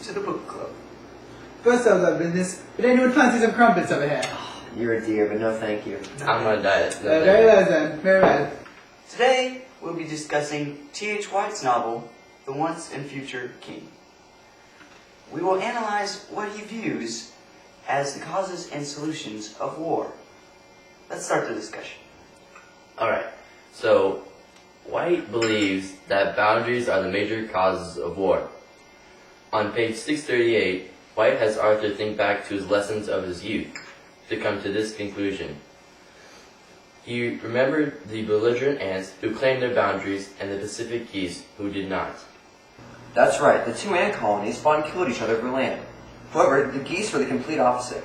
to the book club. First order of business, would anyone fancy some crumpets over here? You're a dear, but no thank you. I'm on a diet. Very well then, very well. Today, we'll be discussing T.H. White's novel, The Once and Future King. We will analyze what he views as the causes and solutions of war. Let's start the discussion. Alright, so White believes that boundaries are the major causes of war. On page 638, White has Arthur think back to his lessons of his youth to come to this conclusion. He remembered the belligerent ants who claimed their boundaries and the Pacific geese who did not. That's right, the two ant colonies fought and killed each other over land. However, the geese were the complete opposite.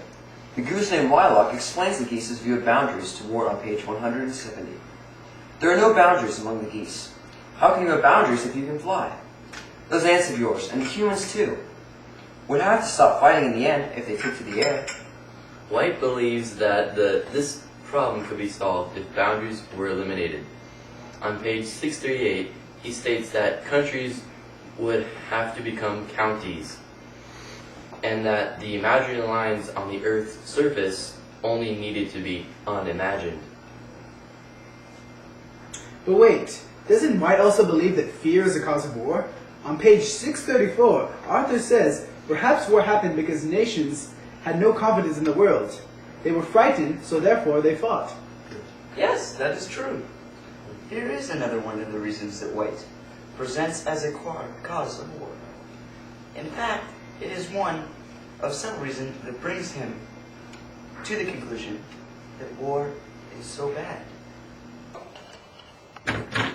The goose named Wylock explains the geese's view of boundaries to war on page 170. There are no boundaries among the geese. How can you have boundaries if you can fly? Those ants of yours, and the humans too, would have to stop fighting in the end if they took to the air. White believes that this problem could be solved if boundaries were eliminated. On page 638, he states that countries would have to become counties, and that the imaginary lines on the Earth's surface only needed to be unimagined. But wait, doesn't White also believe that fear is a cause of war? On page 634, Arthur says, perhaps war happened because nations had no confidence in the world. They were frightened, so therefore they fought. Yes, that is true. Here is another one of the reasons that White presents as a cause of war. In fact, it is one of several reasons that brings him to the conclusion that war is so bad.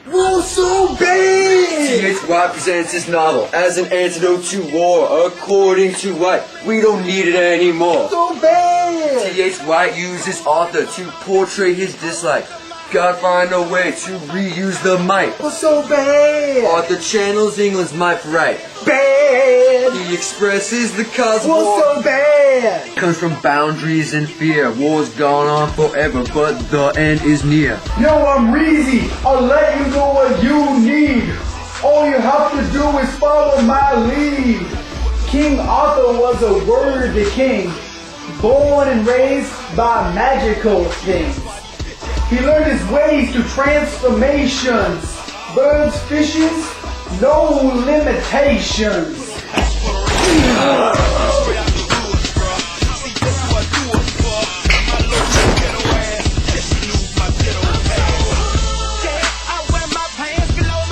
War so bad! T.H. White presents his novel as an antidote to war. According to White, we don't need it anymore. So bad! T.H. White uses Arthur to portray his dislike. Gotta find a way to reuse the might. War so bad! Arthur channels England's might for right. Bad! He expresses the cause of War war. so bad! Comes from boundaries and fear. War's gone on forever, but the end is near. Yo, I'm Reezy. I'll let you know what you need. All you have to do is follow my lead. King Arthur was a worthy king, born and raised by magical things. He learned his ways to transformations. Birds, fishes, no limitations.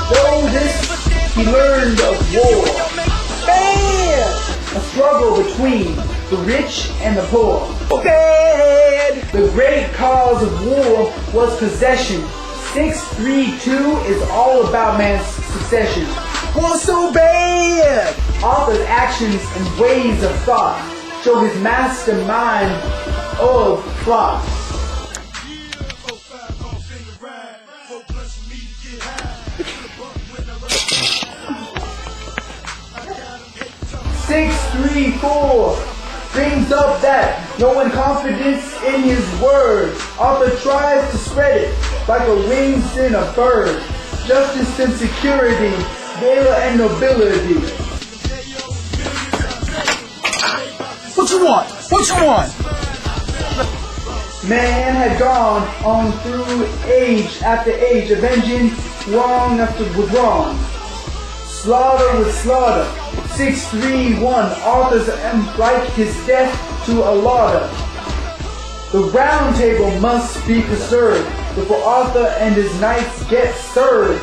Though this he learned of war. Bad! A struggle between the rich and the poor. Bad! The great cause of war was possession. 632 is all about man's succession. War so bad! Arthur's actions and ways of thought show his mastermind of plot. Six, three, four brings up that no one confidence in his word. Arthur tries to spread it like a wings in a bird. Justice and security, valor and nobility. What you want? What you want? Man had gone on through age after age, avenging wrong after wrong. Slaughter with slaughter. 631, Arthur's like his death to a lauder. The round table must be preserved before Arthur and his knights get served.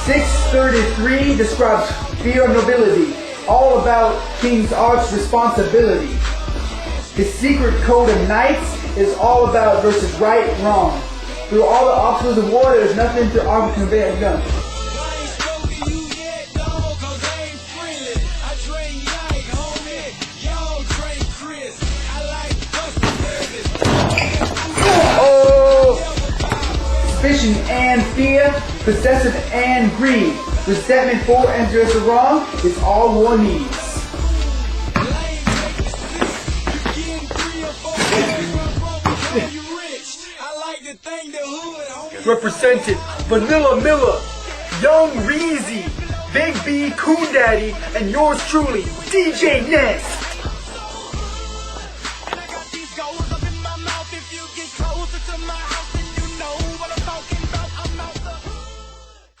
633 describes fear of nobility, all about King Arthur's responsibility. His secret code of knights is all about versus right and wrong. Through all the obstacles of war, there's nothing to Arthur convey a gun. Suspicion and fear, possessive and greed, resentment for and just wrong is all war needs. I like to think Represented Vanilla Miller, Young Reezy, Big B, Coon Daddy, and yours truly, DJ Ness. These goals up in my mouth if you get closer to my house.